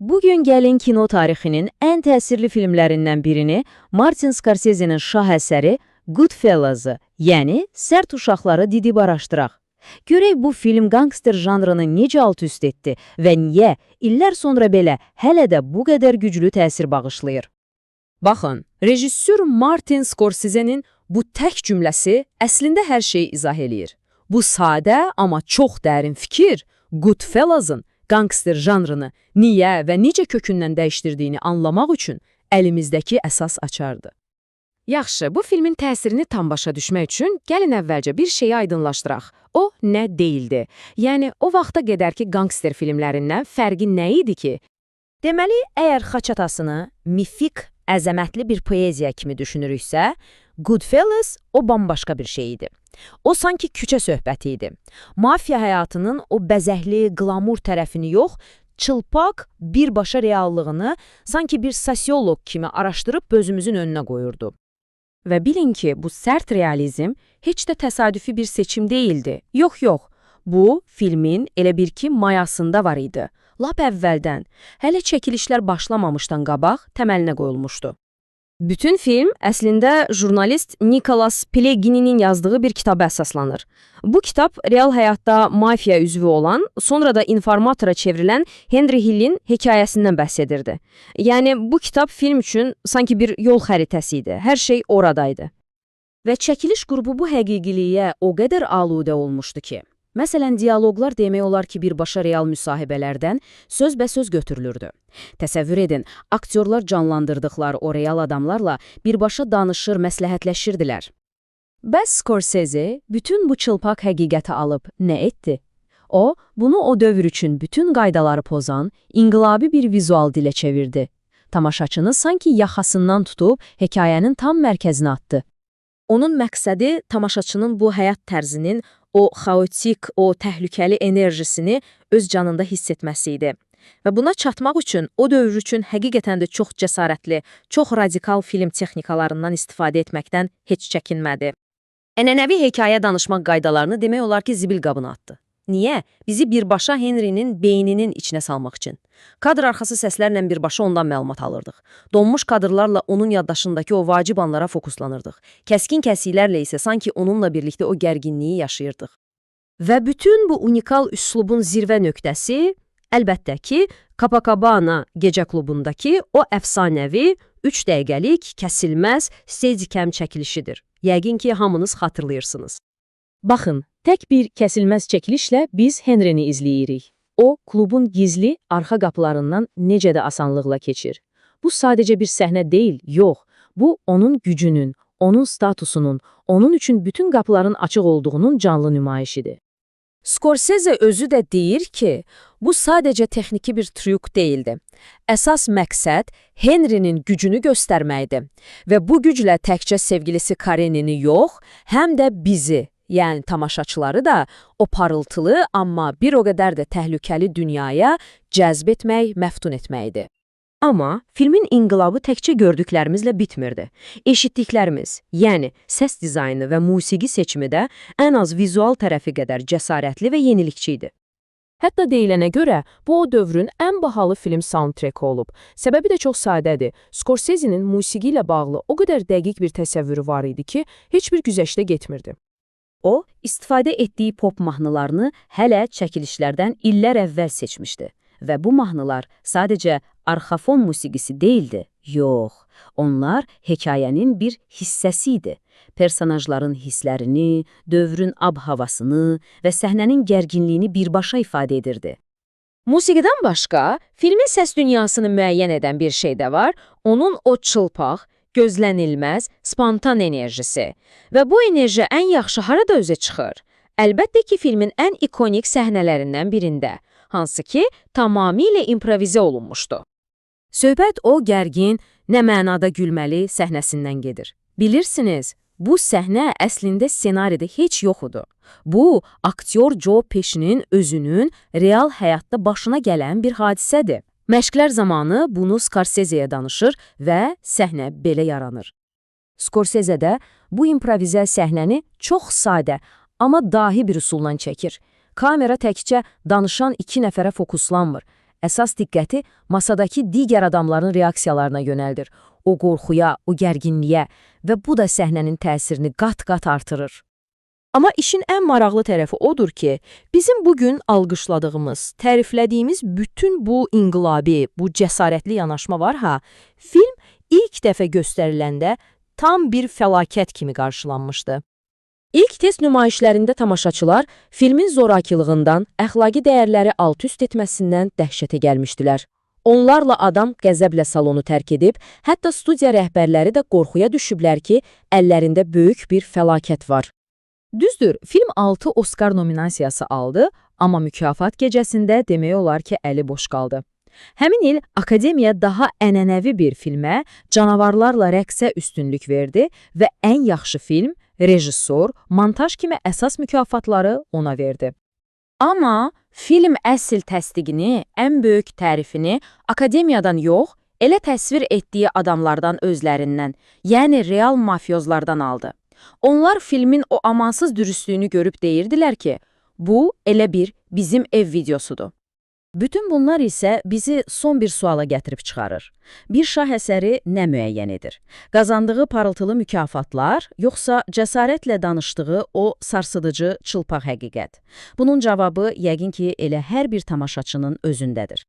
Bugün gəlin kino tarixinin ən təsirli filmlərindən birini, Martin Scorsese'nin şah əsəri Goodfellas-ı, yəni Sərt Uşaqları didib araşdıraq. Görək bu film gangster janrını necə alt-üst etdi və niyə illər sonra belə hələ də bu qədər güclü təsir bağışlayır. Baxın, rejissor Martin Scorsese'nin bu tək cümləsi əslində hər şeyi izah eləyir. Bu sadə, amma çox dərin fikir Goodfellas-ın gangster janrını niyə və necə kökündən dəyişdirdiyini anlamaq üçün əlimizdəki əsas açardı. Yaxşı, bu filmin təsirini tam başa düşmək üçün gəlin əvvəlcə bir şeyi aydınlaşdıraq. O nə deyildi? Yəni, o vaxta qədərki gangster filmlərindən fərqi nə idi ki? Deməli, əgər Xaç atasını mifik, əzəmətli bir poeziya kimi düşünürüksə, Goodfellas o bambaşqa bir şey idi. O sanki küçə söhbəti idi. Mafiya həyatının o bəzəkli, glamur tərəfini yox, çılpaq, birbaşa reallığını sanki bir sosioloq kimi araşdırıb gözümüzün önünə qoyurdu. Və bilin ki, bu sərt realizm heç də təsadüfi bir seçim deyildi. Yox, bu filmin elə bir ki mayasında var idi. Lap əvvəldən, hələ çəkilişlər başlamamışdan qabaq təməlinə qoyulmuşdu. Bütün film əslində jurnalist Nicholas Pilegini'nin yazdığı bir kitaba əsaslanır. Bu kitab real həyatda mafiya üzvü olan, sonra da informatora çevrilən Henry Hill'in hekayəsindən bəhs edirdi. Yəni, bu kitab film üçün sanki bir yol xəritəsi idi. Hər şey oradaydı. Və çəkiliş qrupu bu həqiqiliyə o qədər aludə olmuşdu ki, məsələn, diyaloqlar demək olar ki, birbaşa real müsahibələrdən söz-bəsöz götürülürdü. Təsəvvür edin, aktyorlar canlandırdıqları o real adamlarla birbaşa danışır, məsləhətləşirdilər. Bəs Scorsese bütün bu çılpaq həqiqəti alıb nə etdi? O, bunu o dövr üçün bütün qaydaları pozan, inqilabi bir vizual dilə çevirdi. Tamaşaçını sanki yaxasından tutub hekayənin tam mərkəzinə atdı. Onun məqsədi tamaşaçının bu həyat tərzinin, o xaotik, o təhlükəli enerjisini öz canında hiss etməsi idi. Və buna çatmaq üçün o dövr üçün həqiqətən də çox cəsarətli, çox radikal film texnikalarından istifadə etməkdən heç çəkinmədi. Ənənəvi hekayə danışmaq qaydalarını demək olar ki, zibil qabına atdı. Niyə? Bizi birbaşa Henry'nin beyninin içinə salmaq üçün. Kadr arxası səslərlə birbaşa ondan məlumat alırdıq. Donmuş kadrlarla onun yaddaşındakı o vacib anlara fokuslanırdıq. Kəskin kəsiklərlə isə sanki onunla birlikdə o gərginliyi yaşayırdıq. Və bütün bu unikal üslubun zirvə nöqtəsi, əlbəttə ki, Copacabana gecə klubundakı o əfsanəvi 3 dəqiqəlik kəsilməz steadicam çəkilişidir. Yəqin ki, hamınız xatırlayırsınız. Baxın, tək bir kəsilməz çəkilişlə biz Henry'ni izləyirik. O, klubun gizli arxa qapılarından necə də asanlıqla keçir. Bu sadəcə bir səhnə deyil, yox. Bu, onun gücünün, onun statusunun, onun üçün bütün qapıların açıq olduğunun canlı nümayişidir. Scorsese özü də deyir ki, bu sadəcə texniki bir trük deyildi. Əsas məqsəd Henry'nin gücünü göstərməkdir. Və bu güclə təkcə sevgilisi Karenini yox, həm də bizi, yəni tamaşaçıları da o parıltılı, amma bir o qədər də təhlükəli dünyaya cəzb etmək, məftun etməkdir. Amma filmin inqilabı təkcə gördüklərimizlə bitmirdi. Eşitdiklərimiz, yəni səs dizaynı və musiqi seçimi də ən az vizual tərəfi qədər cəsarətli və yenilikçi idi. Hətta deyilənə görə, bu o dövrün ən bahalı film soundtrack olub. Səbəbi də çox sadədir. Scorsese'nin musiqi ilə bağlı o qədər dəqiq bir təsəvvürü var idi ki, heç bir güzəştə getmirdi. O, istifadə etdiyi pop mahnılarını hələ çəkilişlərdən illər əvvəl seçmişdi. Və bu mahnılar sadəcə arxafon musiqisi deyildi. Yox, onlar hekayənin bir hissəsi idi. Personajların hisslərini, dövrün ab-havasını və səhnənin gərginliyini birbaşa ifadə edirdi. Musiqidən başqa, filmin səs dünyasını müəyyən edən bir şey də var. Onun o çılpaq, gözlənilməz, spontan enerjisi. Və bu enerji ən yaxşı harada üzə çıxır? Əlbəttə ki, filmin ən ikonik səhnələrindən birində, hansı ki, tamamilə improvizə olunmuşdu. Söhbət o gərgin, nə mənada gülməli səhnəsindən gedir. Bilirsiniz, bu səhnə əslində ssenaridə heç yox idi. Bu, aktyor Joe Pesci'nin özünün real həyatda başına gələn bir hadisədir. Məşqlər zamanı bunu Scorsese'yə danışır və səhnə belə yaranır. Scorsese də bu improvizə səhnəni çox sadə, amma dahi bir üsulla çəkir. Kamera təkcə danışan 2 nəfərə fokuslanmır. əsas diqqəti masadakı digər adamların reaksiyalarına yönəldir. O qorxuya, o gərginliyə və bu da səhnənin təsirini qat-qat artırır. Amma işin ən maraqlı tərəfi odur ki, bizim bugün alqışladığımız, təriflədiyimiz bütün bu inqilabi, bu cəsarətli yanaşma var ha, film ilk dəfə göstəriləndə tam bir fəlakət kimi qarşılanmışdı. İlk test nümayişlərində tamaşaçılar filmin zorakılığından, əxlaqi dəyərləri alt-üst etməsindən dəhşətə gəlmişdilər. Onlarla adam qəzəblə salonu tərk edib, hətta studiya rəhbərləri də qorxuya düşüblər ki, əllərində böyük bir fəlakət var. Düzdür, film 6 Oscar nominasiyası aldı, amma mükafat gecəsində demək olar ki, əli boş qaldı. Həmin il Akademiya daha ənənəvi bir filmə, canavarlarla rəqsə üstünlük verdi və ən yaxşı film, rejissor, montaj kimi əsas mükafatları ona verdi. Amma film əsl təsdiqini, ən böyük tərifini Akademiyadan yox, elə təsvir etdiyi adamlardan özlərindən, yəni real mafyozlardan aldı. Onlar filmin o amansız dürüstlüyünü görüb deyirdilər ki, bu elə bir bizim ev videosudur. Bütün bunlar isə bizi son bir suala gətirib çıxarır. Bir şah əsəri nə müəyyən edir? Qazandığı parıltılı mükafatlar, yoxsa cəsarətlə danışdığı o sarsıdıcı, çılpaq həqiqət? Bunun cavabı yəqin ki, elə hər bir tamaşaçının özündədir.